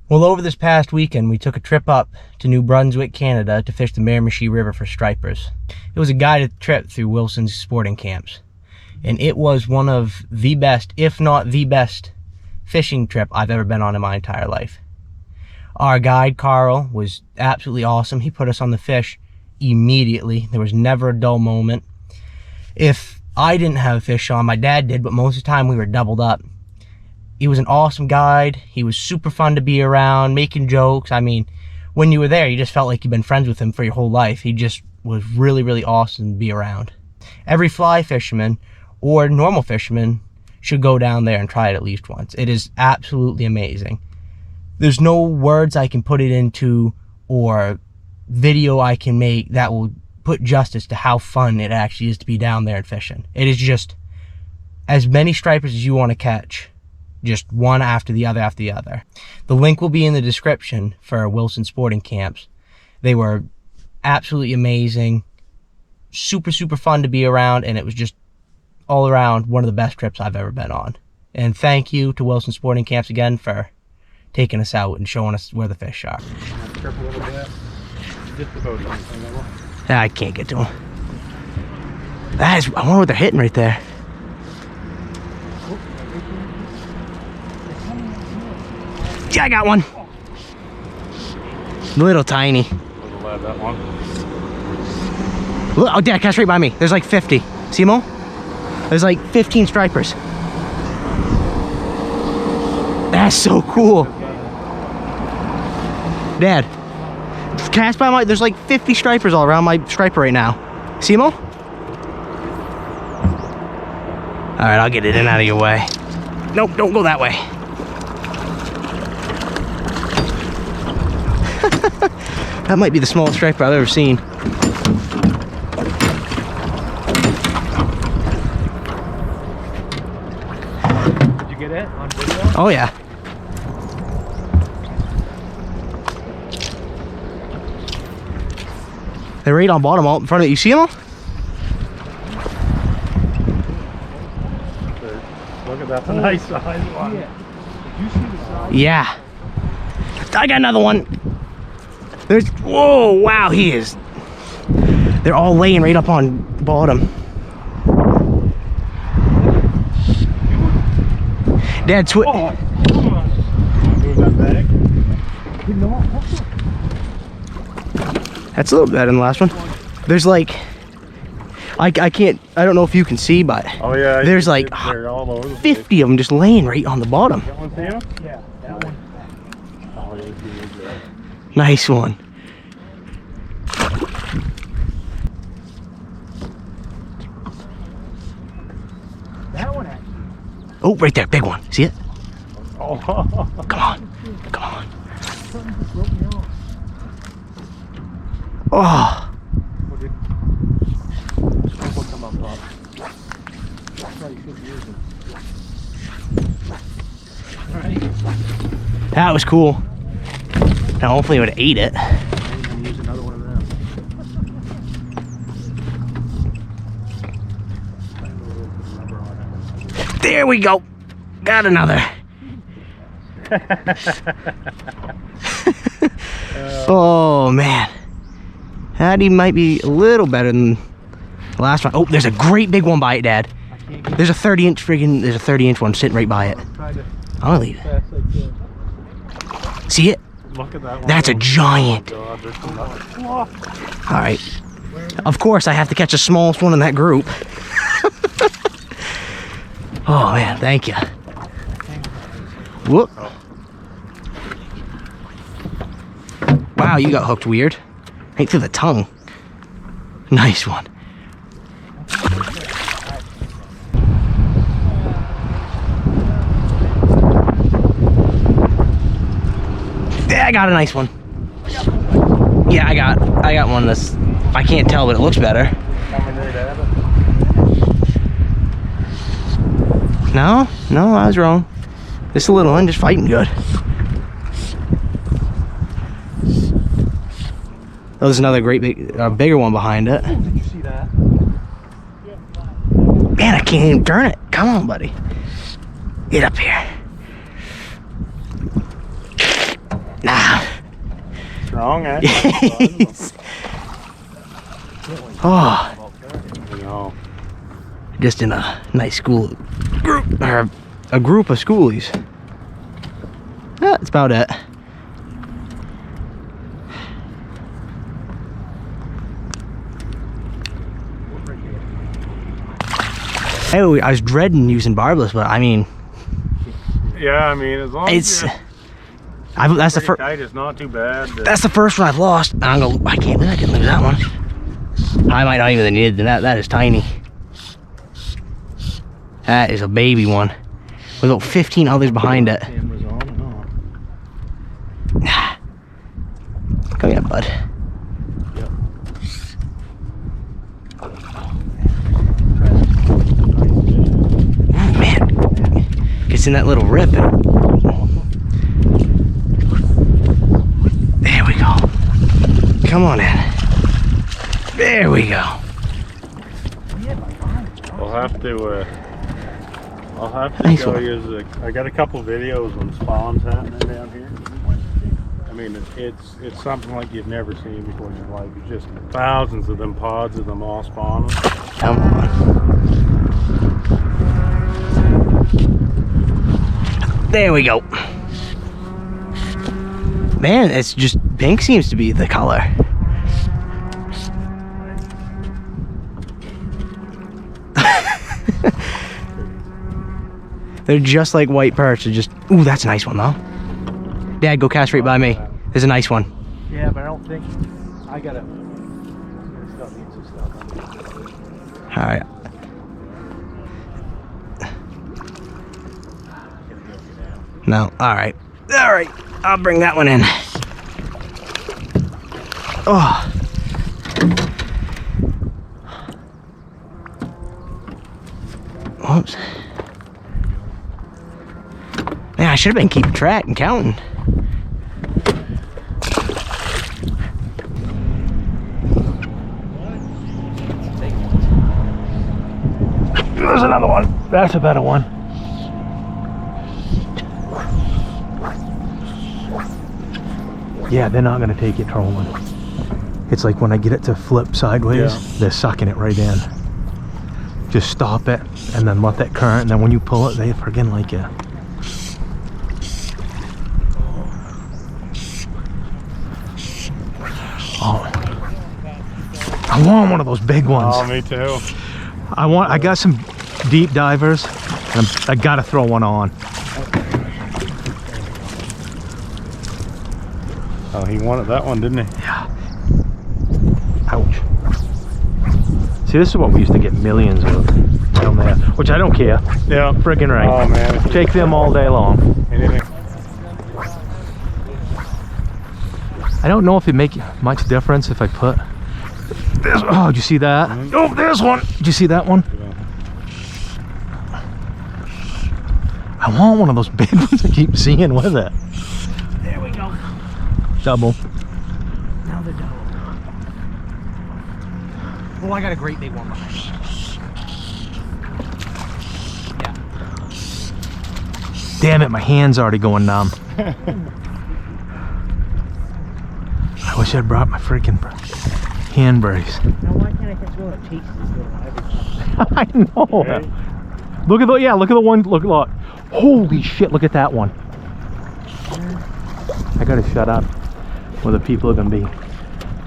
Well, over this past weekend, we took a trip up to New Brunswick, Canada to fish the Miramichi River for stripers. It was a guided trip through Wilson's sporting camps. And it was one of the best, if not the best, fishing trip I've ever been on in my entire life. Our guide, Carl, was absolutely awesome. He put us on the fish immediately. There was never a dull moment. If I didn't have fish on, my dad did, but most of the time we were doubled up. He was an awesome guide. He was super fun to be around, making jokes. I mean, when you were there, you just felt like you'd been friends with him for your whole life. He just was really, really awesome to be around. Every fly fisherman or normal fisherman should go down there and try it at least once. It is absolutely amazing. There's no words I can put it into or video I can make that will put justice to how fun it actually is to be down there and fishing. It is just as many stripers as you want to catch. Just one after the other after the other. The link will be in the description for Wilson Sporting Camps. They were absolutely amazing. Super, super fun to be around, and it was just all around one of the best trips I've ever been on. And thank you to Wilson Sporting Camps again for taking us out and showing us where the fish are. I can't get to them. I wonder what they're hitting right there. Yeah, I got one. Little tiny. That one. Look, oh, Dad, catch right by me. There's like 50. See them all? There's like 15 stripers. That's so cool. Dad, cast by my, there's like 50 stripers all around my striper right now. See them all? All right, I'll get it in out of your way. Nope, don't go that way. That might be the smallest striper I've ever seen. Did you get it on video? Oh yeah. They're right on bottom out in front of you. You see them all? Look at that, the nice size one. Did you see the size? Yeah. I got another one. There's, whoa, wow, he is. They're all laying right up on bottom. Dad, Oh, come on. Move that bag. That's a little better than the last one. There's like, I don't know if you can see, but Oh yeah. there's like they're all over the 50 of them just laying right on the bottom. That one, Sam? Yeah, that one. Oh, yeah, yeah. Nice one. That one actually. Oh, right there, big one. See it? Oh. Come on, come on. Something just broke me off. Oh, Will come up top. Probably should use it. that was cool. Now hopefully I would have ate it. Maybe use another one of them. There we go. Got another. Oh man. That might be a little better than the last one. Oh, there's a great big one by it, Dad. There's a 30-inch friggin', there's a 30-inch one sitting right by it. I'm gonna leave it. See it? Look at that one. That's a giant. God, there's nothing. All right. Of course, I have to catch the smallest one in that group. Oh man, thank you. Whoop. Wow, you got hooked weird. Right through the tongue. Nice one. Yeah, I got a nice one. Yeah, I got one that's, I can't tell, but it looks better. No, I was wrong. Just a little one, just fighting good. Oh, there's another great big, bigger one behind it. Did you see that? Man, I can't even turn it. Come on, buddy. Get up here. Nah. Strong, eh? Oh, You know. just in a nice school group, or a group of schoolies. That's about it. I was dreading using barbless, but I mean, Yeah, I mean, as long it's. as That's the first. tight, it's not too bad. That's the first one I've lost. I can't believe I didn't lose that one. I might not even need that. That is tiny. That is a baby one. With about 15 others behind it. Camera's on and on. Come here, bud. Yep. Ooh, man. Gets in that little rip. There we go. Come on in. There we go. I'll have to Nice show one. you. I got a couple videos when spawn's happening down here. I mean, it's something like you've never seen before in your life. It's just thousands of them pods of them all spawning. Come on. There we go. Man, it's just pink seems to be the color. They're just like white perch. They're just, ooh, that's a nice one though. Dad, go cast right by me. There's a nice one. Yeah, but I don't think I gotta. Stuff needs some stuff. All right. No, all right. All right, I'll bring that one in. Oh. Whoops. Man, I should have been keeping track and counting. There's another one. That's a better one. Yeah, they're not gonna take it trolling. It's like when I get it to flip sideways, they're sucking it right in. Just stop it and then let that current, and then when you pull it, they friggin' like it. Oh, I want one of those big ones. Oh, me too. I got some deep divers, and I gotta throw one on. Oh, he wanted that one, didn't he? Yeah. Ouch. See, this is what we used to get millions of down there, which I don't care. Yeah. Friggin' right. Oh man. Take them all day long. Anything. I don't know if it make much difference if I put. There's, oh, did you see that? Oh, there's one. Did you see that one? I want one of those big ones I keep seeing with it. There we go. Double. Now they're double. Well, I got a great big one behind me. Yeah. Damn it, my hand's already going numb. I wish I'd brought my freaking hand brace. Now, why can't I just go and chase this little one every time? I know. Ready? Look at look at the one, look. Holy shit, look at that one. I gotta shut up, or the people are gonna be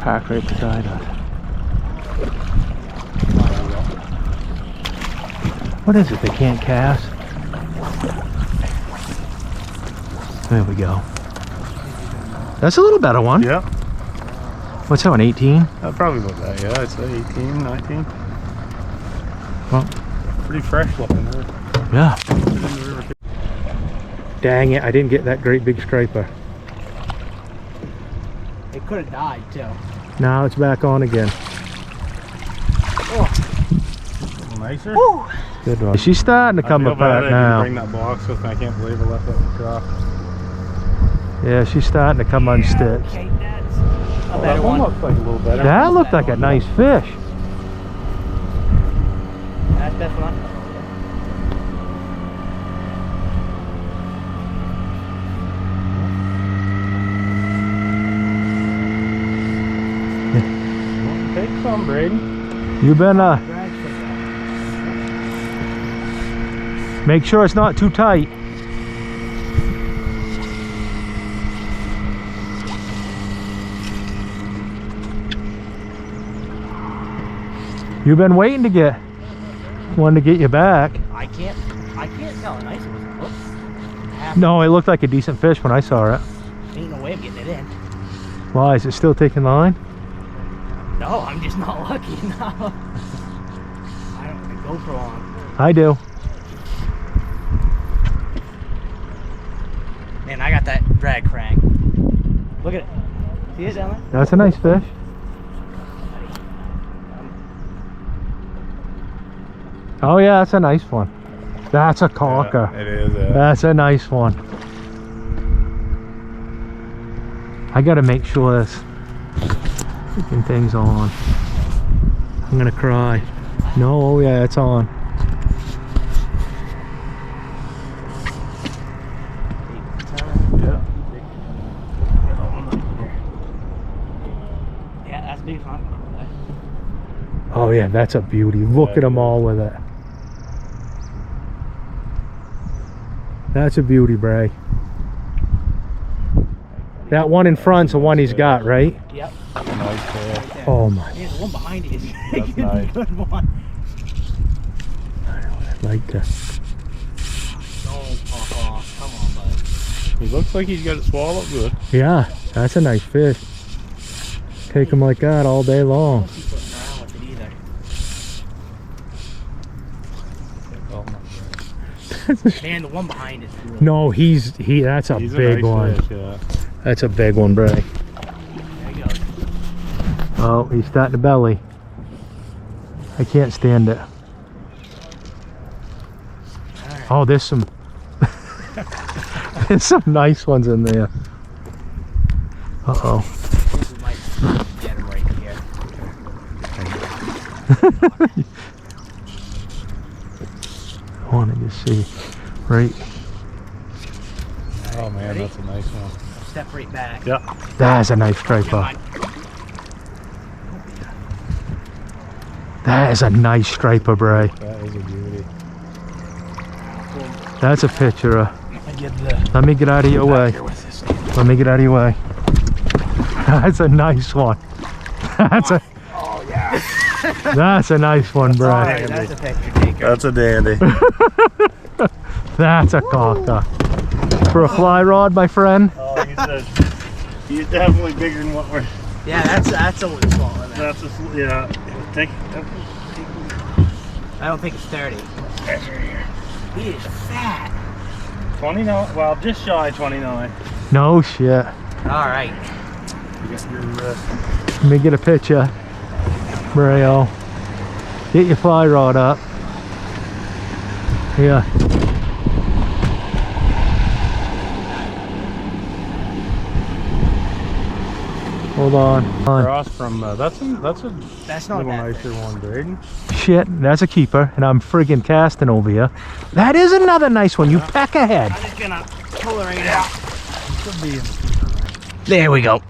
parked right beside us. What is it, they can't cast? There we go. That's a little better one. Yeah. What's that one, 18? Probably about that, yeah. I'd say 18, 19. Well, Pretty fresh looking there. yeah. Dang it, I didn't get that great big striper. It could have died, too. Now it's back on again. A little nicer. Woo! Good one. She's starting to come I feel bad I apart didn't now. bring that box with me. I can't believe I left that in the truck. Yeah, she's starting to come unstitched. Okay, that's a That better one one. looks like a little better. That looked like a nice fish. That's that one. something, Brady. You've been, make sure it's not too tight. You've been waiting to get one to get you back. I can't tell how nice it was. Whoops. No, it looked like a decent fish when I saw it. Ain't no way of getting it in. Why, is it still taking the line? No, I'm just not lucky. No. I don't want to go for long. I do. Man, I got that drag crank. Look at it. See it down there? That's a nice fish. Oh yeah, that's a nice one. That's a corker. Yeah, it is. Yeah. That's a nice one. I gotta make sure this freaking thing's on. I'm gonna cry. No, oh yeah, it's on. Yeah. Yeah, that's big fun. Oh yeah, that's a beauty. Look at them all with it. That's a beauty, Bray. That one in front's the one he's got, right? Yep. Nice fish. Oh my. Man, the one behind it is That's a nice. good one. I like that. Don't pop off. Come on, bud. He looks like he's got it swallowed good. Yeah, that's a nice fish. Take them like that all day long. Don't keep putting around with it either. Man, the one behind is really No, that's a He's big a nice one. fish, yeah. That's a big one, Bray. There he goes. Oh, he's starting to belly. I can't stand it. Oh, there's some there's some nice ones in there. Uh-oh. I think we might get him right here. I want to just see. Right. Oh man, Ready? that's a nice one. Step right back. Yeah. That's a nice Never striper. mind. That is a nice striper, Bray. That is a beauty. That's a picture of. I get the Let me get out of your way. here with this. Let me get out of your way. That's a nice one. That's a. Oh, yeah. That's a nice one, Bray. Alright, that's a picture taker. That's a dandy. That's a corker. For a fly rod, my friend. Oh, he's definitely bigger than what we're. Yeah, that's a little small. Isn't it? That's a yeah. Take. I don't think it's 30. He is fat. 29. Well, just shy 29. No shit. Alright. You got your Let me get a picture. Braille. Get your fly rod up. Yeah. Hold on. cross from that's a That's not little bad. nicer one, Braden. Shit, that's a keeper, and I'm friggin' casting over here. That is another nice one. You peck ahead. I'm just gonna pull it right out. Could be. There we go.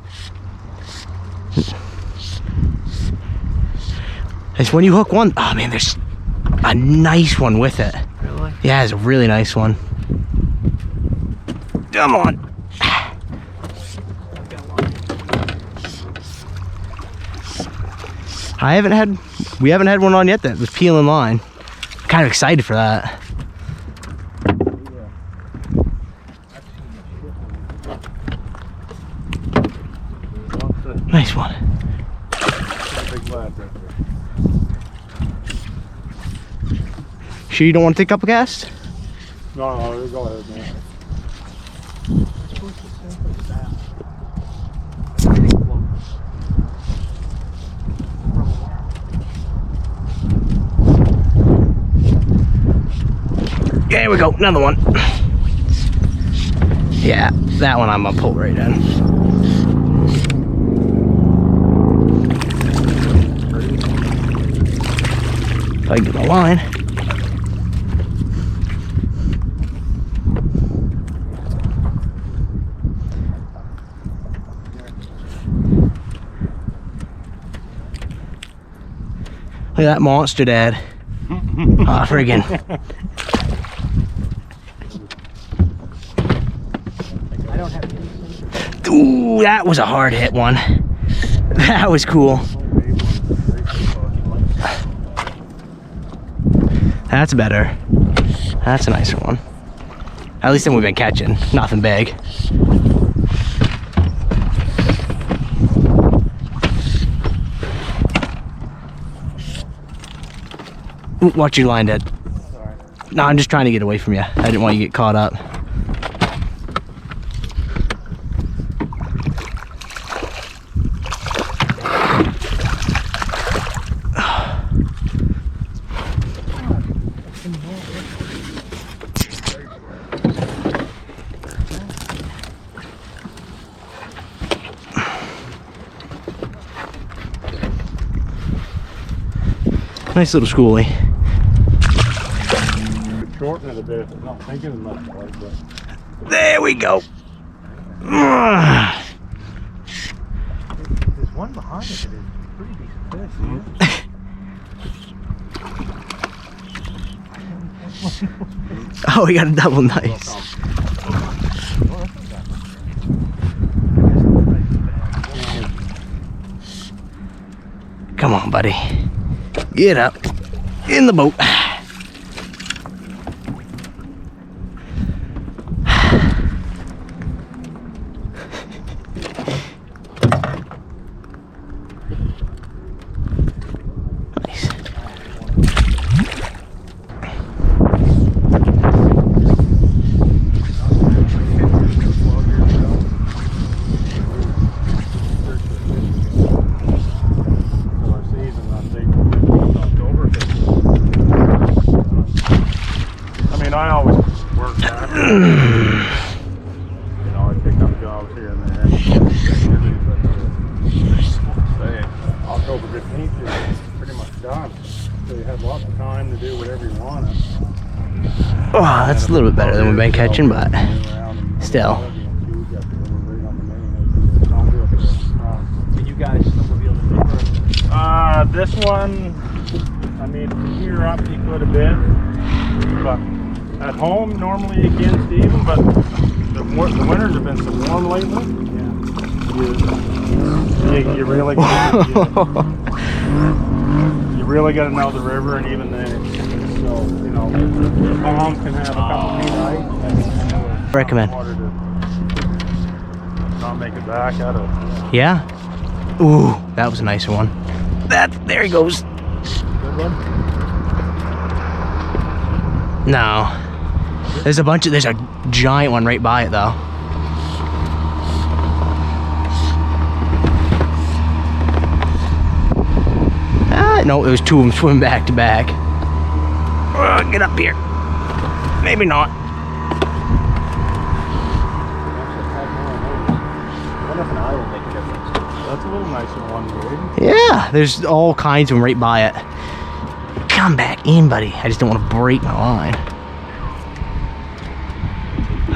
It's when you hook one. Oh man, there's a nice one with it. Really? Yeah, it's a really nice one. Come on. We haven't had one on yet that was peeling line. Kind of excited for that. Nice one. Sure you don't want to take up a cast? No, go ahead, man. There we go, another one. Yeah, that one I'm gonna pull right in. If I can get the line. at that monster, Dad. Ah, friggin'. Ooh, that was a hard hit one. That was cool. That's better. That's a nicer one. At least then we've been catching. Nothing big. Ooh, watch your line, Dad. No, I'm just trying to get away from you. I didn't want you to get caught up. Nice little schoolie. Shorten it a bit. I'm not thinking as much about it, but There we go. There's one behind it that is pretty decent fish. Oh, we got a double nice. Come on, buddy. Get up. In the boat. I always work that. You know, I pick up jobs here and there. Say, October 15th is pretty much done. So you have lots of time to do whatever you want. Oh, that's a little bit better than we've been catching, but still. Did you guys snowmobile the This one, I mean, from here up you could a bit, but at home, normally against even, but the winters have been so warm lately. Yeah. You really you really got to know the river, and even then, so you know, the pond can have a couple feet height. Recommend. Water to not make it back out of. Yeah. Ooh, that was a nicer one. There he goes. Good one. No. There's a giant one right by it though. No, it was two of them swimming back to back. Get up here. Maybe not. That's a little nicer one, dude. Yeah, there's all kinds of them right by it. Come back in, buddy. I just don't want to break my line.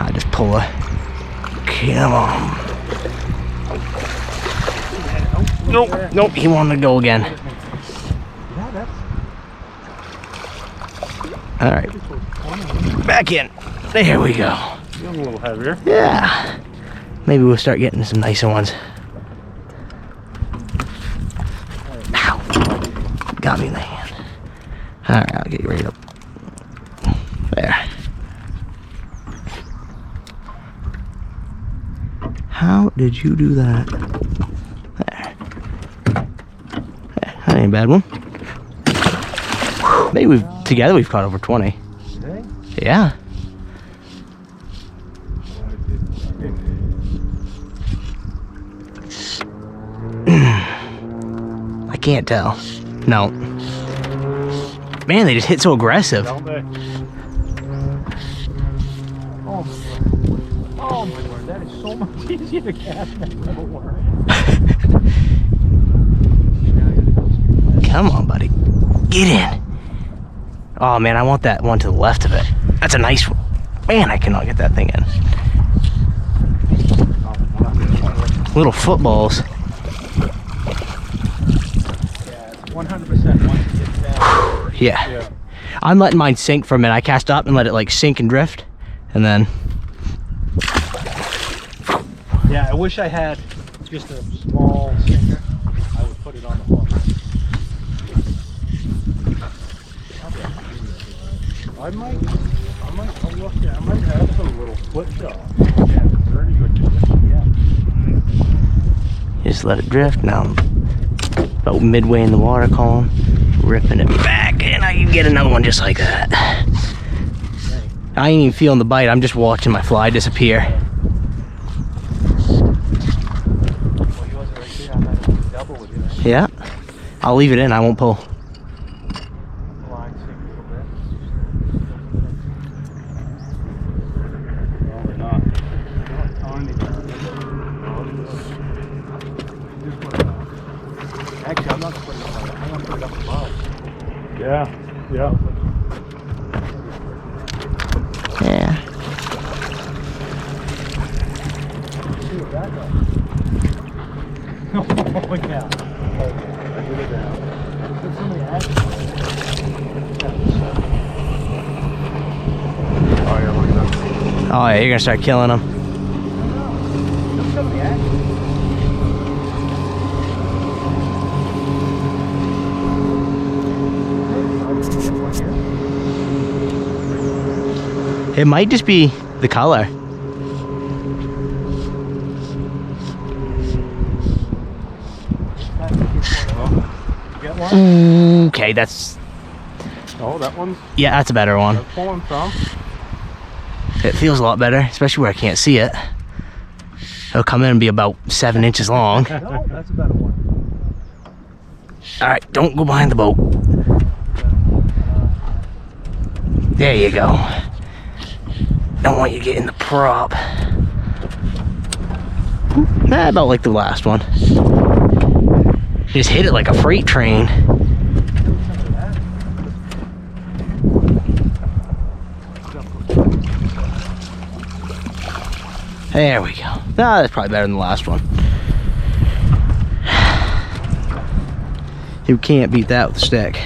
I just pull a. Come on. Nope, he wanted to go again. All right, back in. There we go. A little heavier. Yeah, maybe we'll start getting some nicer ones. Ow. Got me in the hand. All right, I'll get you right up. There. How did you do that? There. That ain't a bad one. Maybe together we've caught over 20. Yeah. I can't tell. No. Man, they just hit so aggressive. Don't they? Oh my word, that is so much easier to cast than a worm. Come on, buddy. Get in. Oh man, I want that one to the left of it. That's a nice one. Man, I cannot get that thing in. Little footballs. Yeah, it's 100% once you get Yeah. Yeah. I'm letting mine sink for a minute. I cast up and let it like sink and drift, and then. Yeah, I wish I had just a small sinker. I would put it on the hook. I might have some little flip shot. Yeah, very good. Yeah. Just let it drift. Now I'm about midway in the water column, ripping it back, and I can get another one just like that. I ain't even feeling the bite. I'm just watching my fly disappear. Yeah, I'll leave it in. I won't pull. Actually, I'm not putting it on. I'm gonna put it up above. Yeah. Yeah. Yeah. See what that does. Oh yeah. I get it down. Put somebody action. Oh yeah, look at that. Oh yeah, you're gonna start killing them. Put somebody action. It might just be the color. Get one? Okay, that's, Oh, that one's yeah, that's a better one. pulling some. It feels a lot better, especially where I can't see it. It'll come in and be about 7 inches long. No, that's a better one. All right, don't go behind the boat. There you go. Don't want you to get in the prop. About like the last one. Just hit it like a freight train. There we go. Ah, that's probably better than the last one. You can't beat that with a stick.